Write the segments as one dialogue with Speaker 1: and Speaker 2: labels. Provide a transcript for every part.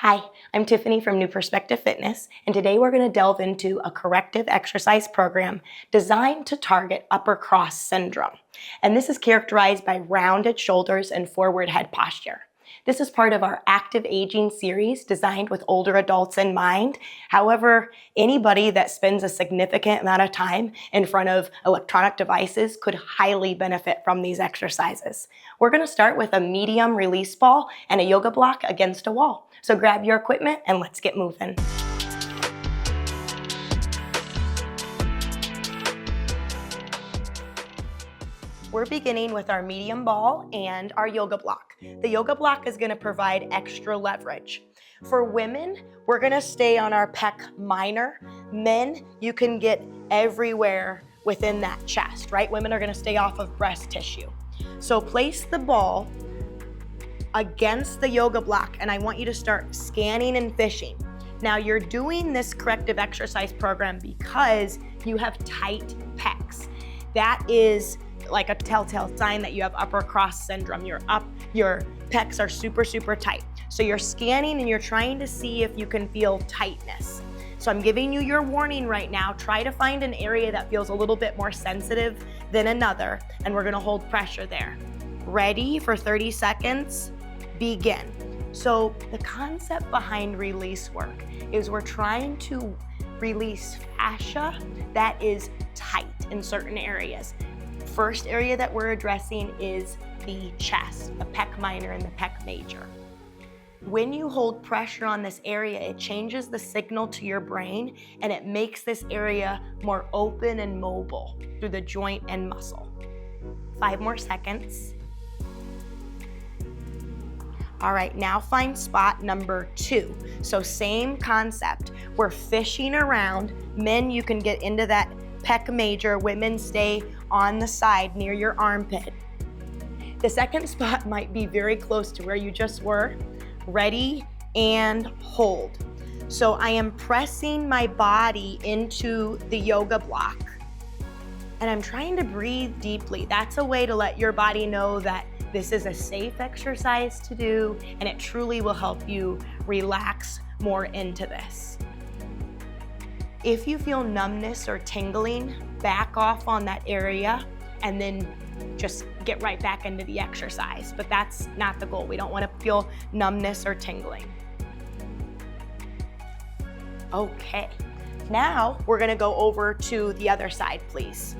Speaker 1: Hi, I'm Tiffany from New Perspective Fitness, and today we're going to delve into a corrective exercise program designed to target upper cross syndrome. And this is characterized by rounded shoulders and forward head posture. This is part of our active aging series designed with older adults in mind. However, anybody that spends a significant amount of time in front of electronic devices could highly benefit from these exercises. We're going to start with a medium release ball and a yoga block against a wall. So grab your equipment and let's get moving. We're beginning with our medium ball and our yoga block. The yoga block is going to provide extra leverage. For women, we're going to stay on our pec minor. Men, you can get everywhere within that chest, right? Women are going to stay off of breast tissue. So place the ball against the yoga block, and I want you to start scanning and fishing. Now, you're doing this corrective exercise program because you have tight pecs. That is like a telltale sign that you have upper cross syndrome. Your pecs are super tight. So you're scanning and you're trying to see if you can feel tightness. So I'm giving you your warning right now. Try to find an area that feels a little bit more sensitive than another, and we're gonna hold pressure there. Ready for 30 seconds? Begin. So the concept behind release work is we're trying to release fascia that is tight in certain areas. First area that we're addressing is the chest, the pec minor and the pec major. When you hold pressure on this area, it changes the signal to your brain and it makes this area more open and mobile through the joint and muscle. 5 more seconds. All right, now find spot number 2. So same concept. We're fishing around. Men, you can get into that pec major. Women, stay on the side near your armpit. The second spot might be very close to where you just were. Ready and hold. So I am pressing my body into the yoga block and I'm trying to breathe deeply. That's a way to let your body know that this is a safe exercise to do and it truly will help you relax more into this. If you feel numbness or tingling, back off on that area and then just get right back into the exercise. But that's not the goal. We don't want to feel numbness or tingling. Okay, now we're going to go over to the other side, please.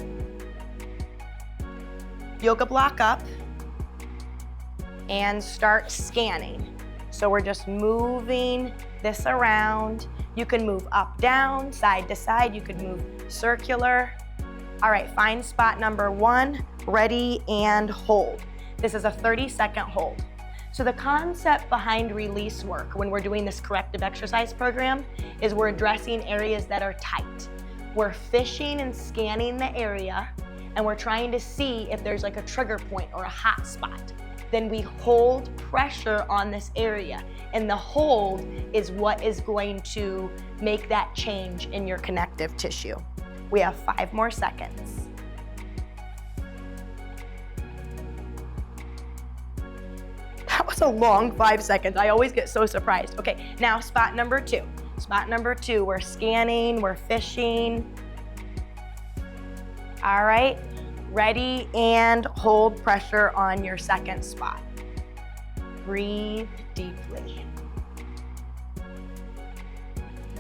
Speaker 1: Yoga block up and start scanning. So we're just moving this around. You can move up, down, side to side. You could move circular. All right, find spot number 1, ready and hold. This is a 30-second hold. So the concept behind release work when we're doing this corrective exercise program is we're addressing areas that are tight. We're fishing and scanning the area and we're trying to see if there's like a trigger point or a hot spot. Then we hold pressure on this area. And the hold is what is going to make that change in your connective tissue. We have 5 more seconds. That was a long 5 seconds. I always get so surprised. Okay, now spot number 2. Spot number 2, we're scanning, we're fishing. All right. Ready and hold pressure on your second spot. Breathe deeply.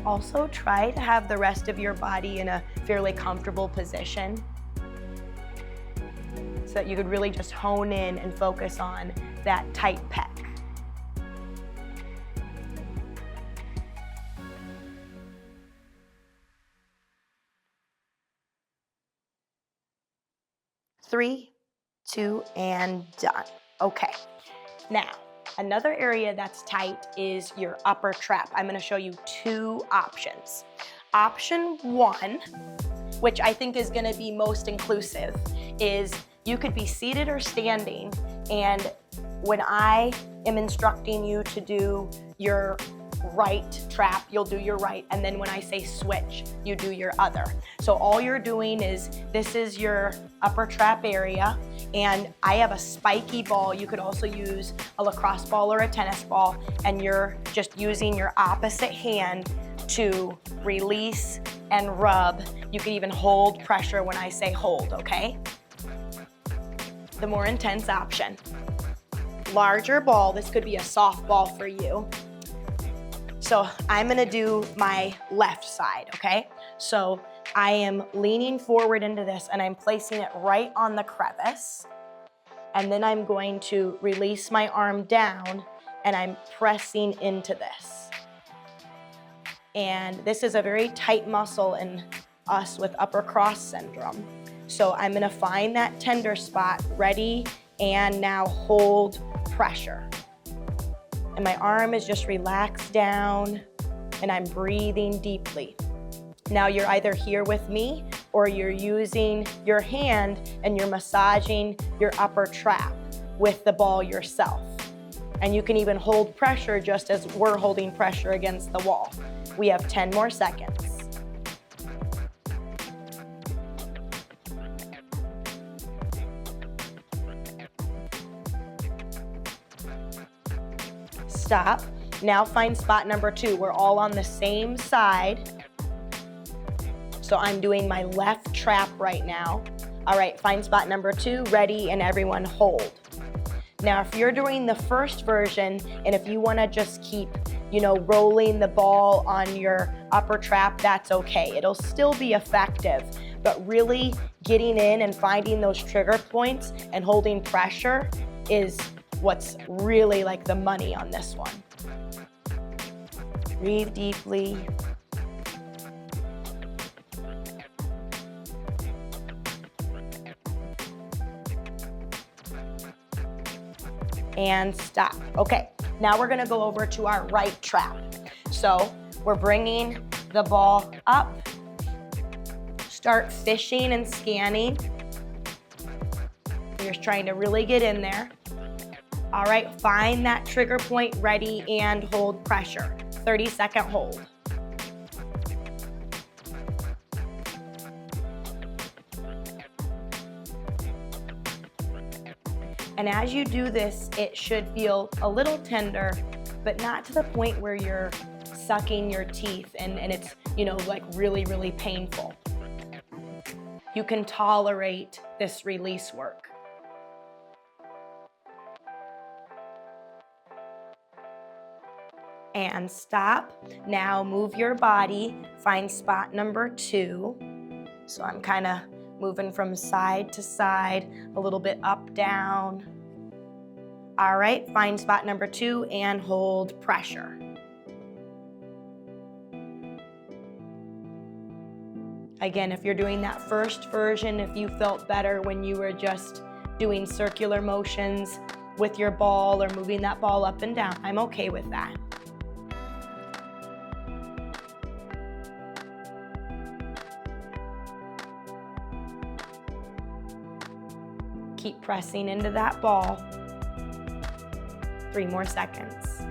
Speaker 1: Also, try to have the rest of your body in a fairly comfortable position so that you could really just hone in and focus on that tight pec. Three, 2, and done. Okay, now another area that's tight is your upper trap. I'm gonna show you 2 options. Option 1, which I think is gonna be most inclusive, is you could be seated or standing, and when I am instructing you to do your right trap, you'll do your right, and then when I say switch, you do your other. So all you're doing is, this is your upper trap area. And I have a spiky ball. You could also use a lacrosse ball or a tennis ball, and you're just using your opposite hand to release and rub. You can even hold pressure when I say hold, okay? The more intense option. Larger ball, this could be a softball for you. So I'm gonna do my left side, okay? So I am leaning forward into this and I'm placing it right on the crevice. And then I'm going to release my arm down and I'm pressing into this. And this is a very tight muscle in us with upper cross syndrome. So I'm gonna find that tender spot, ready, and now hold pressure. And my arm is just relaxed down and I'm breathing deeply. Now you're either here with me or you're using your hand and you're massaging your upper trap with the ball yourself. And you can even hold pressure just as we're holding pressure against the wall. We have 10 more seconds. Stop. Now find spot number 2. We're all on the same side. So I'm doing my left trap right now. All right, find spot number 2, ready, and everyone hold. Now, if you're doing the first version, and if you wanna just keep, rolling the ball on your upper trap, that's okay. It'll still be effective, but really getting in and finding those trigger points and holding pressure is what's really like the money on this one. Breathe deeply. And stop. Okay, now we're gonna go over to our right trap. So we're bringing the ball up. Start fishing and scanning. You're just trying to really get in there. All right, find that trigger point, ready, and hold pressure. 30-second hold. And as you do this, it should feel a little tender, but not to the point where you're sucking your teeth and it's, like really, really painful. You can tolerate this release work. And stop. Now move your body, find spot number 2. So I'm kind of moving from side to side, a little bit up, down. All right, find spot number 2 and hold pressure. Again, if you're doing that first version, if you felt better when you were just doing circular motions with your ball or moving that ball up and down, I'm okay with that. Keep pressing into that ball. 3 more seconds.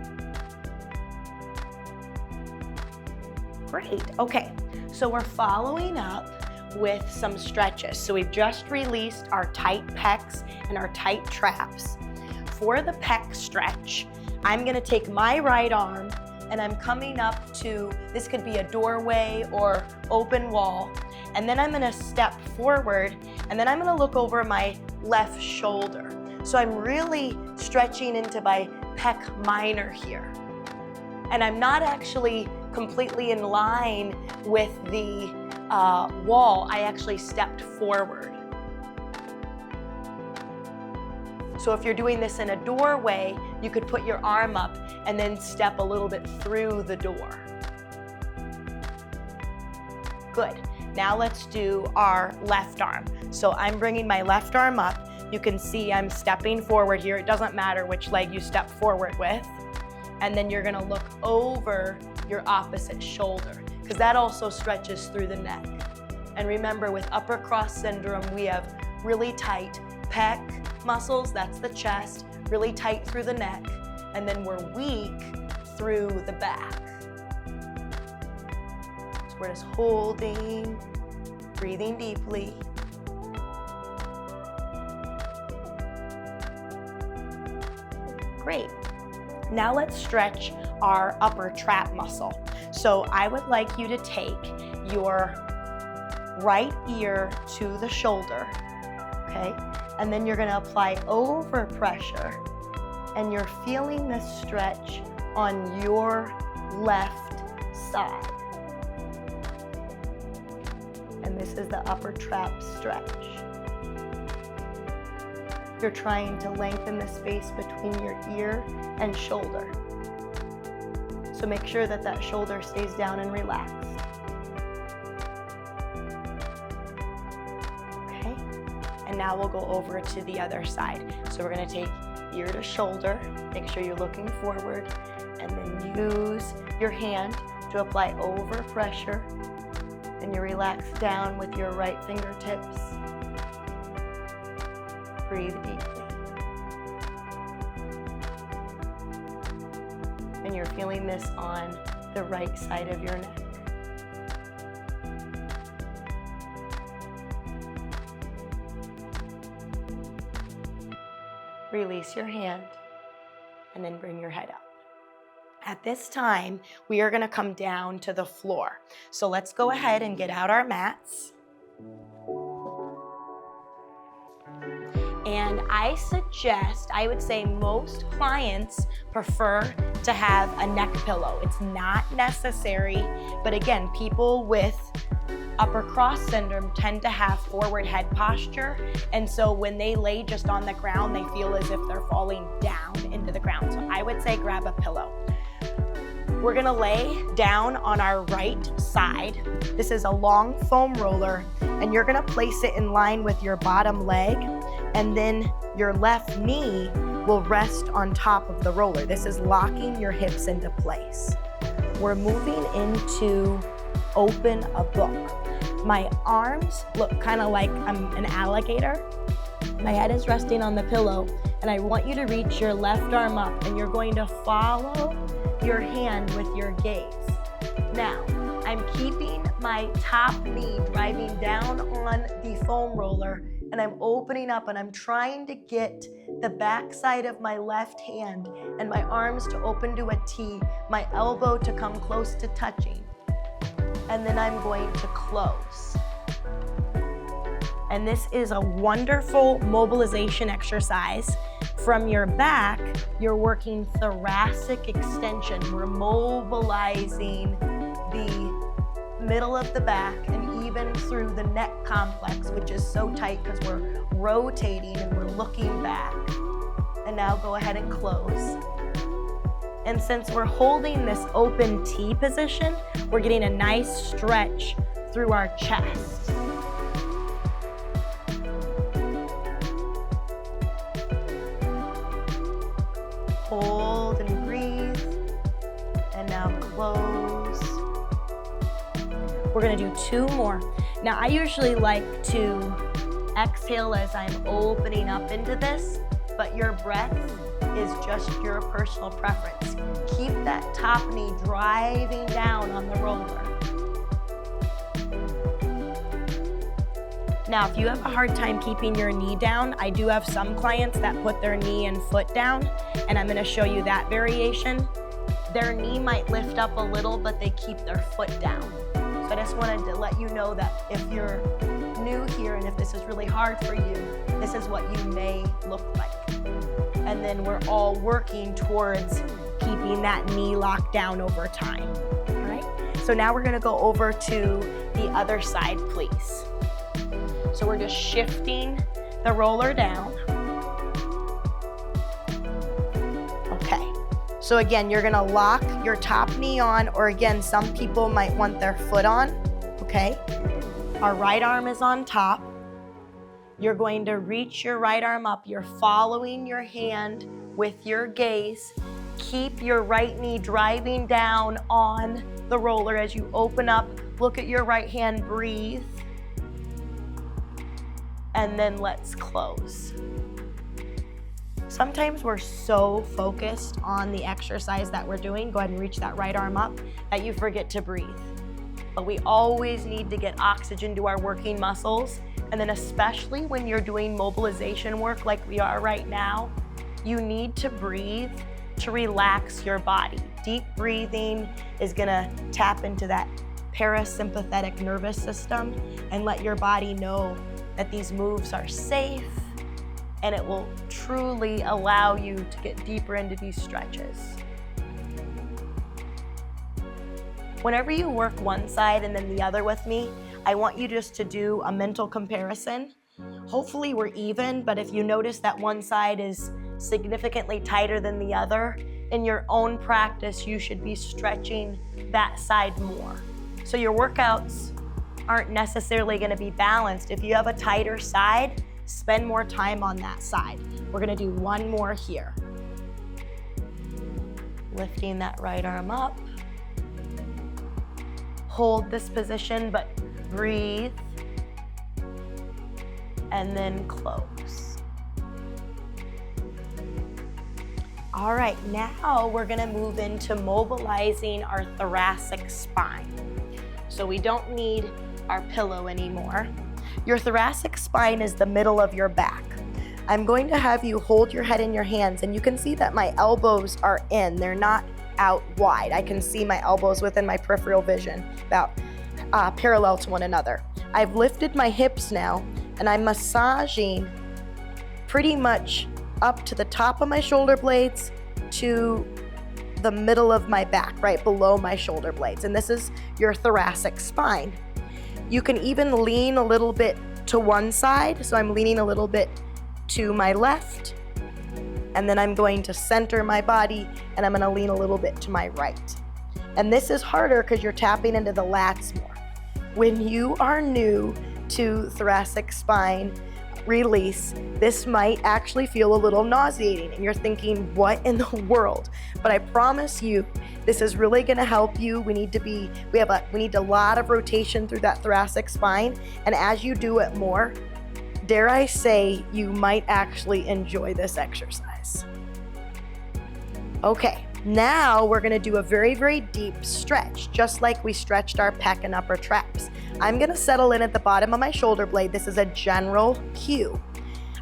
Speaker 1: Great, okay. So we're following up with some stretches. So we've just released our tight pecs and our tight traps. For the pec stretch, I'm gonna take my right arm and I'm coming up to, this could be a doorway or open wall, and then I'm gonna step forward and then I'm gonna look over my left shoulder. So I'm really stretching into my pec minor here. And I'm not actually completely in line with the wall. I actually stepped forward. So if you're doing this in a doorway, you could put your arm up and then step a little bit through the door. Good. Now let's do our left arm. So I'm bringing my left arm up. You can see I'm stepping forward here. It doesn't matter which leg you step forward with. And then you're gonna look over your opposite shoulder, because that also stretches through the neck. And remember, with upper cross syndrome, we have really tight pec muscles, that's the chest, really tight through the neck, and then we're weak through the back. So we're just holding, breathing deeply. Great. Now let's stretch our upper trap muscle. So I would like you to take your right ear to the shoulder, okay? And then you're gonna apply over pressure, and you're feeling this stretch on your left side. And this is the upper trap stretch. You're trying to lengthen the space between your ear and shoulder. So make sure that that shoulder stays down and relaxed. Okay, and now we'll go over to the other side. So we're gonna take ear to shoulder, make sure you're looking forward, and then use your hand to apply over pressure, and you relax down with your right fingertips. Breathe deeply. And you're feeling this on the right side of your neck. Release your hand and then bring your head up. At this time, we are going to come down to the floor. So let's go ahead and get out our mats. And I would say most clients prefer to have a neck pillow. It's not necessary, but again, people with upper cross syndrome tend to have forward head posture, and so when they lay just on the ground, they feel as if they're falling down into the ground. So I would say grab a pillow. We're gonna lay down on our right side. This is a long foam roller, and you're gonna place it in line with your bottom leg, and then your left knee will rest on top of the roller. This is locking your hips into place. We're moving into open a book. My arms look kind of like I'm an alligator. My head is resting on the pillow, and I want you to reach your left arm up, and you're going to follow your hand with your gaze. Now, I'm keeping my top knee driving down on the foam roller, and I'm opening up, and I'm trying to get the back side of my left hand and my arms to open to a T, my elbow to come close to touching. And then I'm going to close. And this is a wonderful mobilization exercise. From your back, you're working thoracic extension. We're mobilizing the middle of the back and even through the neck complex, which is so tight because we're rotating and we're looking back. And now go ahead and close. And since we're holding this open T position, we're getting a nice stretch through our chest. Hold and breathe, and now close. We're gonna do 2 more. Now I usually like to exhale as I'm opening up into this, but your breath is just your personal preference. Keep that top knee driving down on the roller. Now, if you have a hard time keeping your knee down, I do have some clients that put their knee and foot down, and I'm gonna show you that variation. Their knee might lift up a little, but they keep their foot down. So I just wanted to let you know that if you're new here and if this is really hard for you, this is what you may look like. And then we're all working towards keeping that knee locked down over time, all right? So now we're gonna go over to the other side, please. So we're just shifting the roller down. Okay, so again, you're gonna lock your top knee on, or again, some people might want their foot on, okay? Our right arm is on top. You're going to reach your right arm up. You're following your hand with your gaze. Keep your right knee driving down on the roller as you open up. Look at your right hand, breathe. And then let's close. Sometimes we're so focused on the exercise that we're doing, go ahead and reach that right arm up, that you forget to breathe. But we always need to get oxygen to our working muscles. And then especially when you're doing mobilization work like we are right now, You need to breathe to relax your body. Deep breathing is gonna tap into that parasympathetic nervous system and let your body know that these moves are safe, and it will truly allow you to get deeper into these stretches. Whenever you work one side and then the other with me, I want you just to do a mental comparison. Hopefully we're even, but if you notice that one side is significantly tighter than the other, in your own practice, you should be stretching that side more. So your workouts aren't necessarily gonna be balanced. If you have a tighter side, spend more time on that side. We're gonna do one more here. Lifting that right arm up. Hold this position, but breathe. And then close. All right, now we're gonna move into mobilizing our thoracic spine. So we don't need our pillow anymore. Your thoracic spine is the middle of your back. I'm going to have you hold your head in your hands, and you can see that my elbows are in. They're not out wide. I can see my elbows within my peripheral vision, about parallel to one another. I've lifted my hips now, and I'm massaging pretty much up to the top of my shoulder blades to the middle of my back, right below my shoulder blades. And this is your thoracic spine. You can even lean a little bit to one side. So I'm leaning a little bit to my left, and then I'm going to center my body, and I'm gonna lean a little bit to my right. And this is harder because you're tapping into the lats more. When you are new to thoracic spine release, this might actually feel a little nauseating, and you're thinking, what in the world? But I promise you, this is really gonna help you. We need a lot of rotation through that thoracic spine, and as you do it more, dare I say, you might actually enjoy this exercise. Okay, now we're gonna do a very, very deep stretch, just like we stretched our pec and upper traps. I'm gonna settle in at the bottom of my shoulder blade. This is a general cue.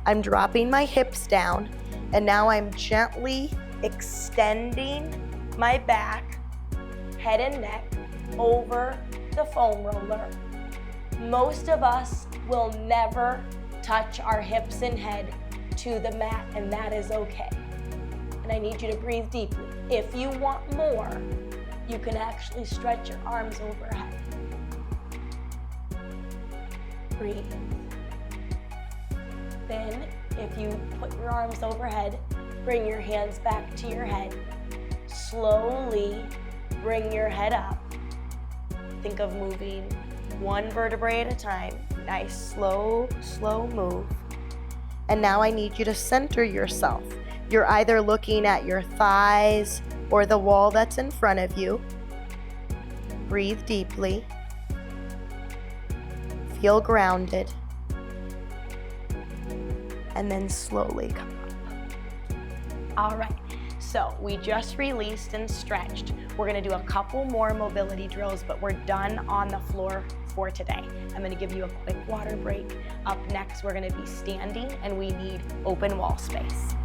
Speaker 1: I'm dropping my hips down, and now I'm gently extending my back, head and neck over the foam roller. Most of us will never touch our hips and head to the mat, and that is okay. And I need you to breathe deeply. If you want more, you can actually stretch your arms overhead. Breathe. Then, if you put your arms overhead, bring your hands back to your head. Slowly bring your head up. Think of moving one vertebrae at a time. Nice, slow move. And now I need you to center yourself. You're either looking at your thighs or the wall that's in front of you. Breathe deeply. Feel grounded. And then slowly come up. All right, so we just released and stretched. We're gonna do a couple more mobility drills, but we're done on the floor for today. I'm gonna give you a quick water break. Up next, we're gonna be standing, and we need open wall space.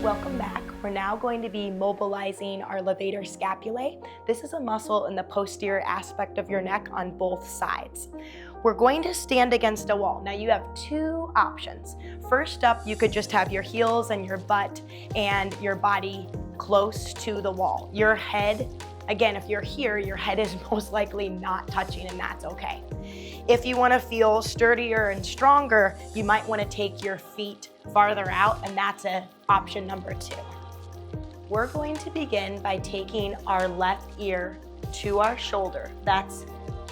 Speaker 1: Welcome back. We're now going to be mobilizing our levator scapulae. This is a muscle in the posterior aspect of your neck on both sides. We're going to stand against a wall. Now you have two options. First up, you could just have your heels and your butt and your body close to the wall. Your head, again, if you're here, your head is most likely not touching, and that's okay. If you want to feel sturdier and stronger, you might want to take your feet farther out, and that's option number 2. We're going to begin by taking our left ear to our shoulder.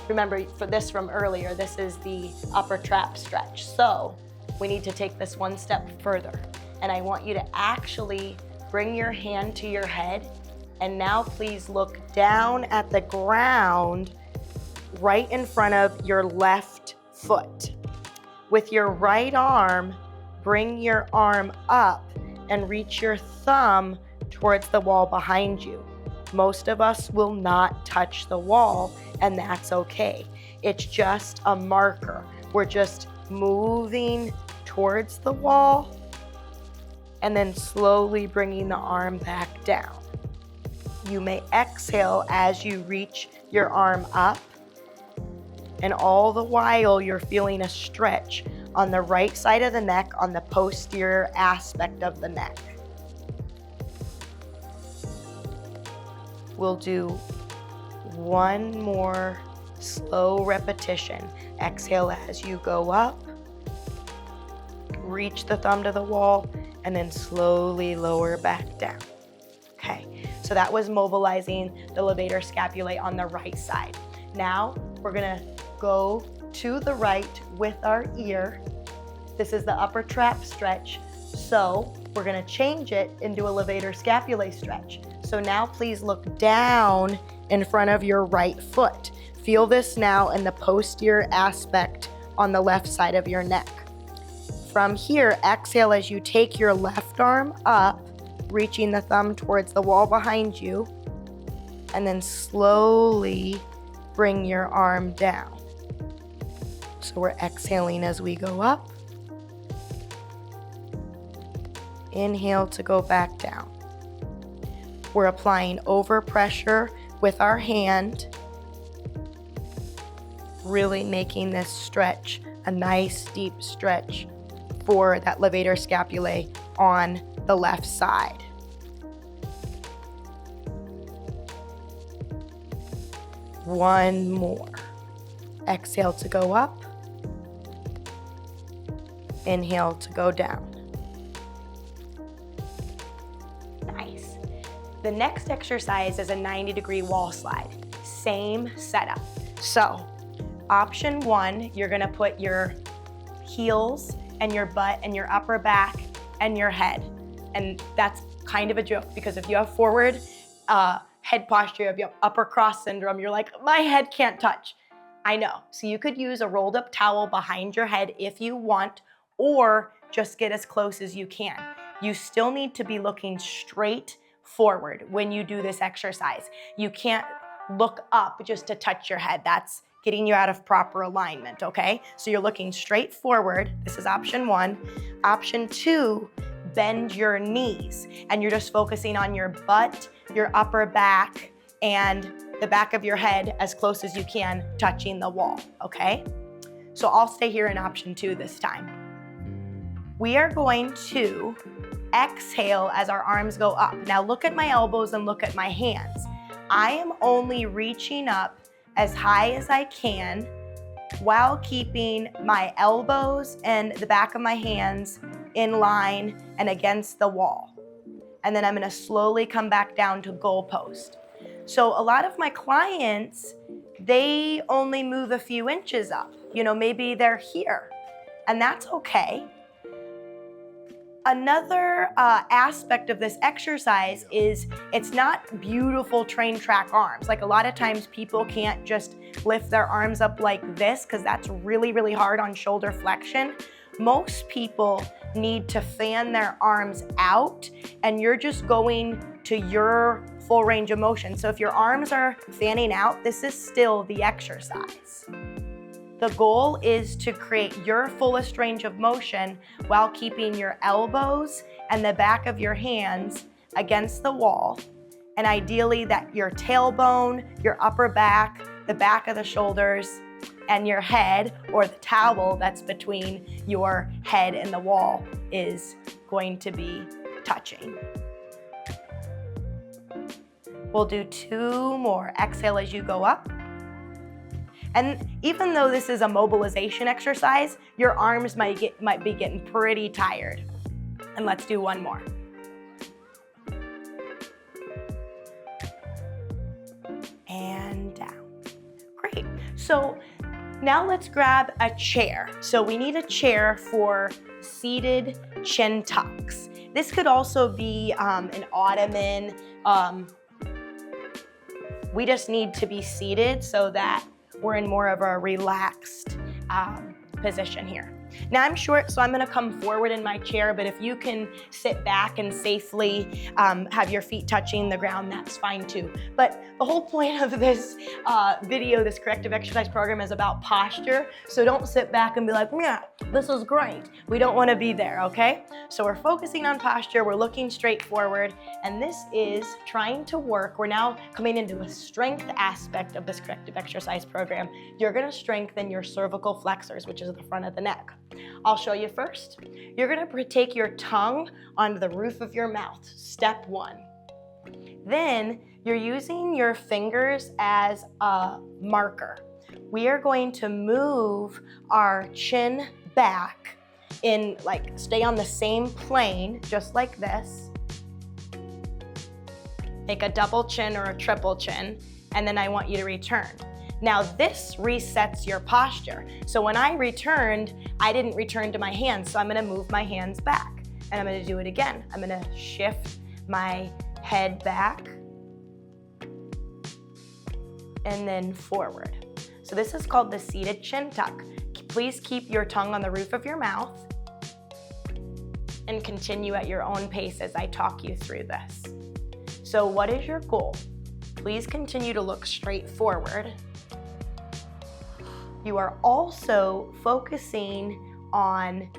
Speaker 1: Remember for this from earlier, this is the upper trap stretch. So we need to take this one step further. And I want you to actually Bring your hand to your head, and now please look down at the ground right in front of your left foot. With your right arm, bring your arm up and reach your thumb towards the wall behind you. Most of us will not touch the wall, and that's okay. It's just a marker. We're just moving towards the wall and then slowly bringing the arm back down. You may exhale as you reach your arm up, and all the while you're feeling a stretch on the right side of the neck, on the posterior aspect of the neck. We'll do one more slow repetition. Exhale as you go up, reach the thumb to the wall, and then slowly lower back down. Okay, so that was mobilizing the levator scapulae on the right side. Now we're gonna go to the right with our ear. This is the upper trap stretch, so we're gonna change it into a levator scapulae stretch. So now please look down in front of your right foot. Feel this now in the posterior aspect on the left side of your neck. From here, exhale as you take your left arm up, reaching the thumb towards the wall behind you, and then slowly bring your arm down. So we're exhaling as we go up. Inhale to go back down. We're applying overpressure with our hand, really making this stretch a nice deep stretch for that levator scapulae on the left side. One more. Exhale to go up. Inhale to go down. Nice. The next exercise is a 90-degree wall slide. Same setup. So, option one, you're gonna put your heels and your butt and your upper back and your head. And that's kind of a joke because if you have forward head posture, if you have upper cross syndrome, you're like, my head can't touch. I know. So you could use a rolled up towel behind your head if you want, or just get as close as you can. You still need to be looking straight forward when you do this exercise. You can't look up just to touch your head. That's getting you out of proper alignment, okay? So you're looking straight forward. This is option one. Option two, bend your knees, and you're just focusing on your butt, your upper back, and the back of your head as close as you can, touching the wall, okay? So I'll stay here in option two this time. We are going to exhale as our arms go up. Now look at my elbows and look at my hands. I am only reaching up as high as I can while keeping my elbows and the back of my hands in line and against the wall. And then I'm gonna slowly come back down to goalpost. So a lot of my clients, they only move a few inches up. You know, maybe they're here, and that's okay. Another aspect of this exercise is it's not beautiful train track arms. Like a lot of times people can't just lift their arms up like this because that's really, really hard on shoulder flexion. Most people need to fan their arms out, and you're just going to your full range of motion. So if your arms are fanning out, this is still the exercise. The goal is to create your fullest range of motion while keeping your elbows and the back of your hands against the wall. And ideally that your tailbone, your upper back, the back of the shoulders, and your head, or the towel that's between your head and the wall, is going to be touching. We'll do two more. Exhale as you go up. And even though this is a mobilization exercise, your arms might be getting pretty tired. And let's do one more. And down. Great. So now let's grab a chair. So we need a chair for seated chin tucks. This could also be an ottoman. We just need to be seated so that we're in more of a relaxed position here. Now I'm short, so I'm gonna come forward in my chair, but if you can sit back and safely have your feet touching the ground, that's fine too. But the whole point of this video, this corrective exercise program, is about posture. So don't sit back and be like, yeah, this is great. We don't wanna be there, okay? So we're focusing on posture, we're looking straight forward, and this is trying to work. We're now coming into a strength aspect of this corrective exercise program. You're gonna strengthen your cervical flexors, which is at the front of the neck. I'll show you first. You're gonna take your tongue onto the roof of your mouth, step one. Then you're using your fingers as a marker. We are going to move our chin back in, like, stay on the same plane, just like this. Make a double chin or a triple chin, and then I want you to return. Now this resets your posture. So when I returned, I didn't return to my hands, so I'm gonna move my hands back. And I'm gonna do it again. I'm gonna shift my head back and then forward. So this is called the seated chin tuck. Please keep your tongue on the roof of your mouth and continue at your own pace as I talk you through this. So what is your goal? Please continue to look straight forward. You are also focusing on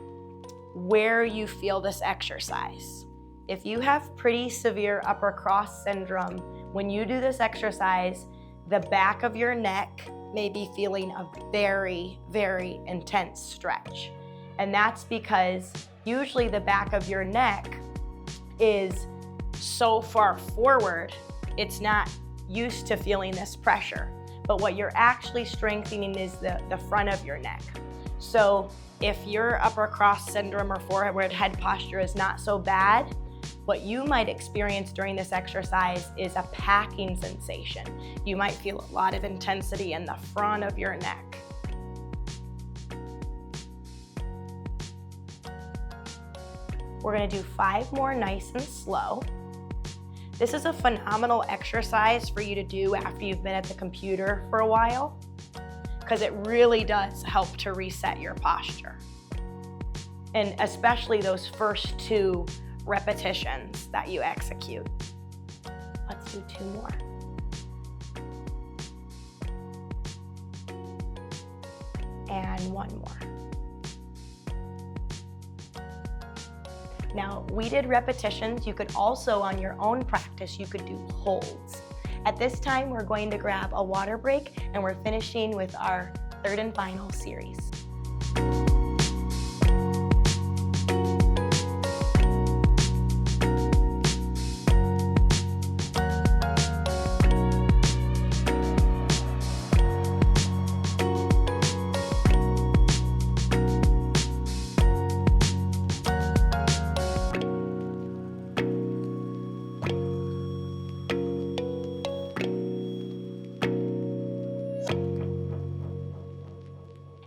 Speaker 1: where you feel this exercise. If you have pretty severe upper cross syndrome, when you do this exercise, the back of your neck may be feeling a very, very intense stretch. And that's because usually the back of your neck is so far forward, it's not used to feeling this pressure. But what you're actually strengthening is the front of your neck. So if your upper cross syndrome or forward head posture is not so bad, what you might experience during this exercise is a packing sensation. You might feel a lot of intensity in the front of your neck. We're gonna do 5 more nice and slow. This is a phenomenal exercise for you to do after you've been at the computer for a while, because it really does help to reset your posture. And especially those first 2 repetitions that you execute. Let's do 2 more. And 1 more. Now, we did repetitions. You could also, on your own practice, you could do holds. At this time, we're going to grab a water break, and we're finishing with our 3rd and final series.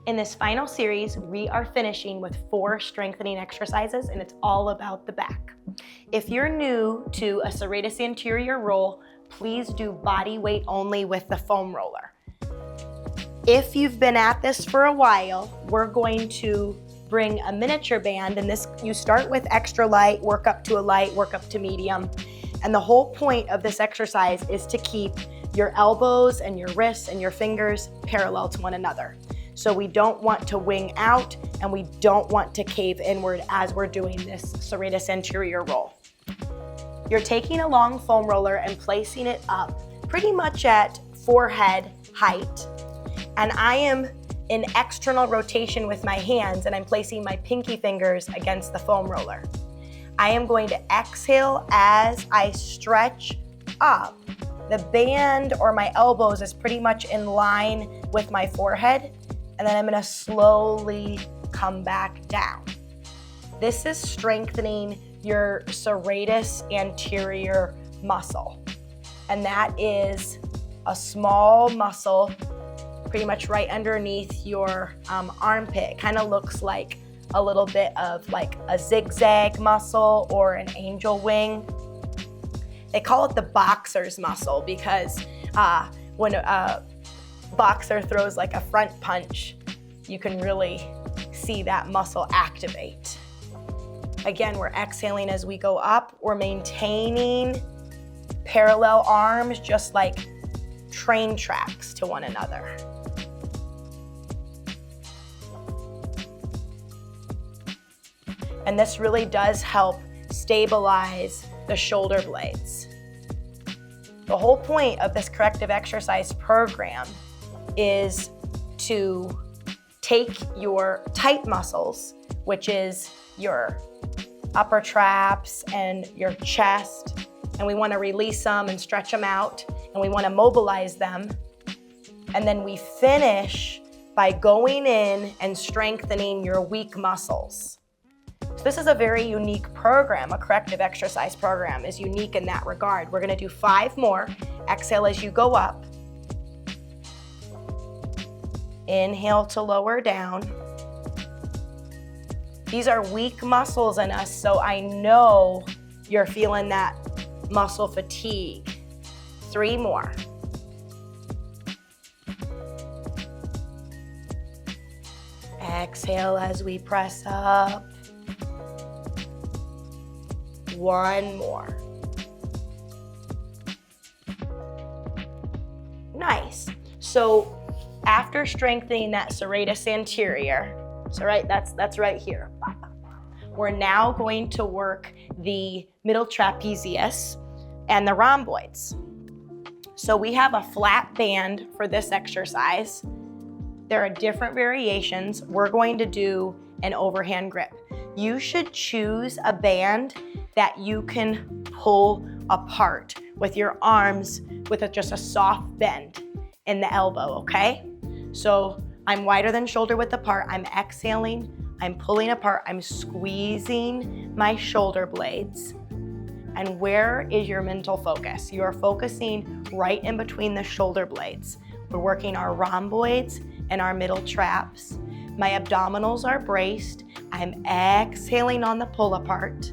Speaker 1: In this final series, we are finishing with 4 strengthening exercises, and it's all about the back. If you're new to a serratus anterior roll, please do body weight only with the foam roller. If you've been at this for a while, we're going to bring a miniature band, and this, you start with extra light, work up to a light, work up to medium. And the whole point of this exercise is to keep your elbows and your wrists and your fingers parallel to one another. So we don't want to wing out, and we don't want to cave inward as we're doing this serratus anterior roll. You're taking a long foam roller and placing it up pretty much at forehead height. And I am in external rotation with my hands, and I'm placing my pinky fingers against the foam roller. I am going to exhale as I stretch up. The band or my elbows is pretty much in line with my forehead. And then I'm gonna slowly come back down. This is strengthening your serratus anterior muscle. And that is a small muscle pretty much right underneath your armpit. It kind of looks like a little bit of like a zigzag muscle or an angel wing. They call it the boxer's muscle because when a boxer throws like a front punch, you can really see that muscle activate. Again, we're exhaling as we go up. We're maintaining parallel arms, just like train tracks to one another. And this really does help stabilize the shoulder blades. The whole point of this corrective exercise program is to take your tight muscles, which is your upper traps and your chest, and we want to release them and stretch them out, and we want to mobilize them. And then we finish by going in and strengthening your weak muscles. So this is a very unique program. A corrective exercise program is unique in that regard. We're going to do 5 more. Exhale as you go up. Inhale to lower down. These are weak muscles in us, so I know you're feeling that muscle fatigue. 3 more. Exhale as we press up. 1 more. Nice. So after strengthening that serratus anterior, so right, that's right here. We're now going to work the middle trapezius and the rhomboids. So we have a flat band for this exercise. There are different variations. We're going to do an overhand grip. You should choose a band that you can pull apart with your arms with just a soft bend in the elbow, okay? So I'm wider than shoulder width apart. I'm exhaling, I'm pulling apart, I'm squeezing my shoulder blades. And where is your mental focus? You are focusing right in between the shoulder blades. We're working our rhomboids and our middle traps. My abdominals are braced. I'm exhaling on the pull apart.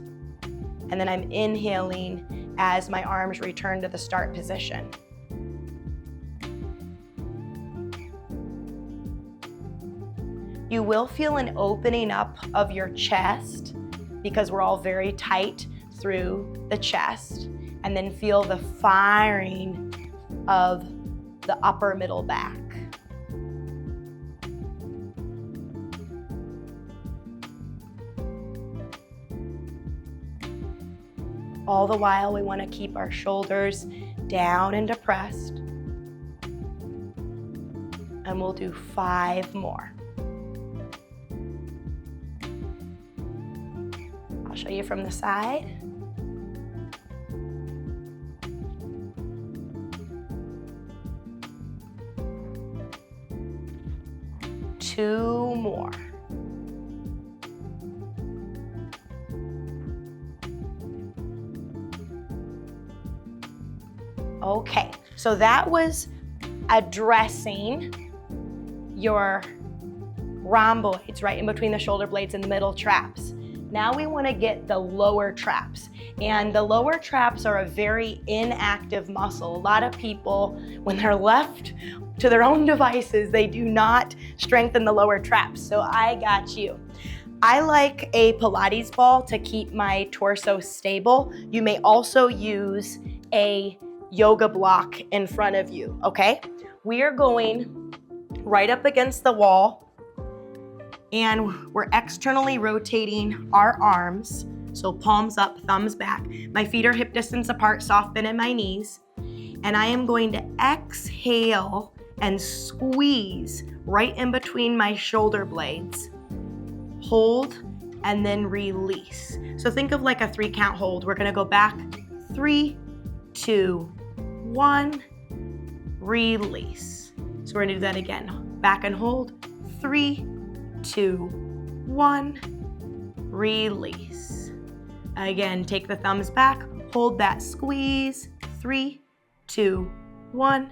Speaker 1: And then I'm inhaling as my arms return to the start position. You will feel an opening up of your chest because we're all very tight through the chest, and then feel the firing of the upper middle back. All the while, we want to keep our shoulders down and depressed. And we'll do 5 more. I'll show you from the side. Two more. Okay, so that was addressing your rhomboids right in between the shoulder blades and the middle traps. Now we want to get the lower traps. And the lower traps are a very inactive muscle. A lot of people, when they're left to their own devices, they do not strengthen the lower traps. So I got you. I like a Pilates ball to keep my torso stable. You may also use a yoga block in front of you, okay? We are going right up against the wall, and we're externally rotating our arms. So palms up, thumbs back. My feet are hip distance apart, soft bend in my knees. And I am going to exhale and squeeze right in between my shoulder blades. Hold and then release. So think of like a 3-count hold. We're gonna go back, 3, 2, 1, release. So we're gonna do that again. Back and hold, 3, 2, 1, release. Again, take the thumbs back, hold that squeeze, 3, 2, 1,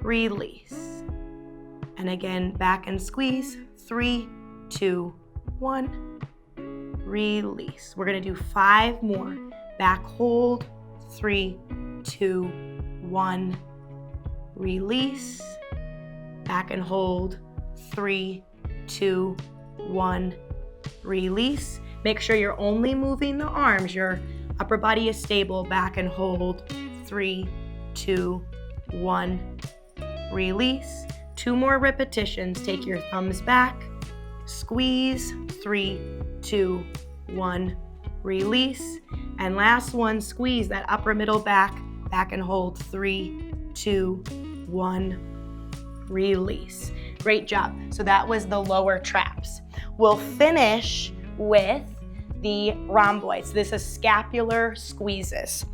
Speaker 1: release. And again, back and squeeze, 3, 2, 1, release. We're gonna do 5 more. Back hold, 3, 2, 1, release. Back and hold, 3, 2, 1, release. Make sure you're only moving the arms. Your upper body is stable. Back and hold, 3, 2, 1, release. 2 more repetitions. Take your thumbs back, squeeze, 3, 2, 1, release. And last one, squeeze that upper middle back and hold, 3, 2, 1, release. Great job. So that was the lower traps. We'll finish with the rhomboids. This is scapular squeezes.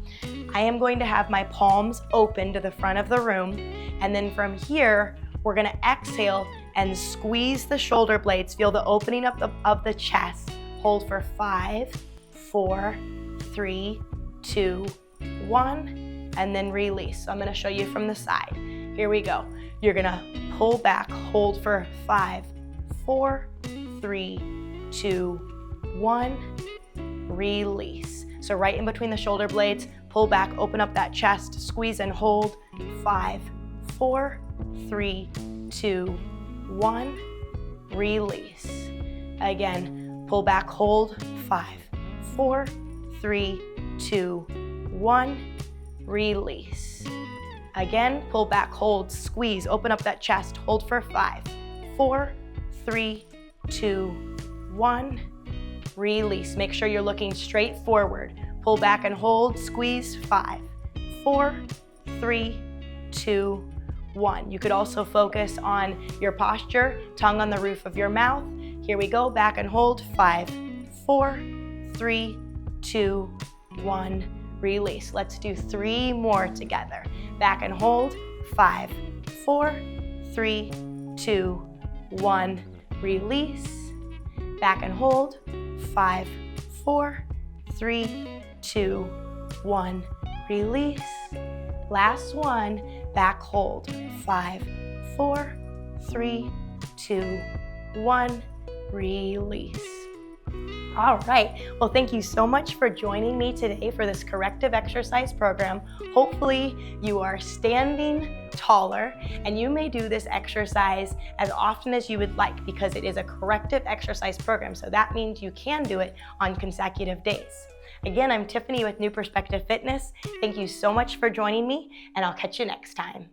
Speaker 1: I am going to have my palms open to the front of the room, and then from here, we're gonna exhale and squeeze the shoulder blades. Feel the opening of the chest. Hold for 5, 4, 3, 2, 1, and then release. So I'm gonna show you from the side. Here we go. You're gonna pull back, hold for 5, 4, 3, 2, 1, release. So right in between the shoulder blades, pull back, open up that chest, squeeze and hold, 5, 4, 3, 2, 1, release. Again, pull back, hold, 5, 4, 3, 2, 1, release. Again, pull back, hold, squeeze, open up that chest, hold for 5, 4, 3, 2, 1, release. Make sure you're looking straight forward. Pull back and hold, squeeze, 5, 4, 3, 2, 1. You could also focus on your posture, tongue on the roof of your mouth. Here we go, back and hold, 5, 4, 3, 2, 1, release. Let's do 3 more together. Back and hold, 5, 4, 3, 2, 1, release. Back and hold, 5, 4, 3, 2, 1, release. Last one, back hold, 5, 4, 3, 2, 1, release. All right, well, thank you so much for joining me today for this corrective exercise program. Hopefully you are standing taller, and you may do this exercise as often as you would like because it is a corrective exercise program. So that means you can do it on consecutive days. Again, I'm Tiffany with New Perspective Fitness. Thank you so much for joining me, and I'll catch you next time.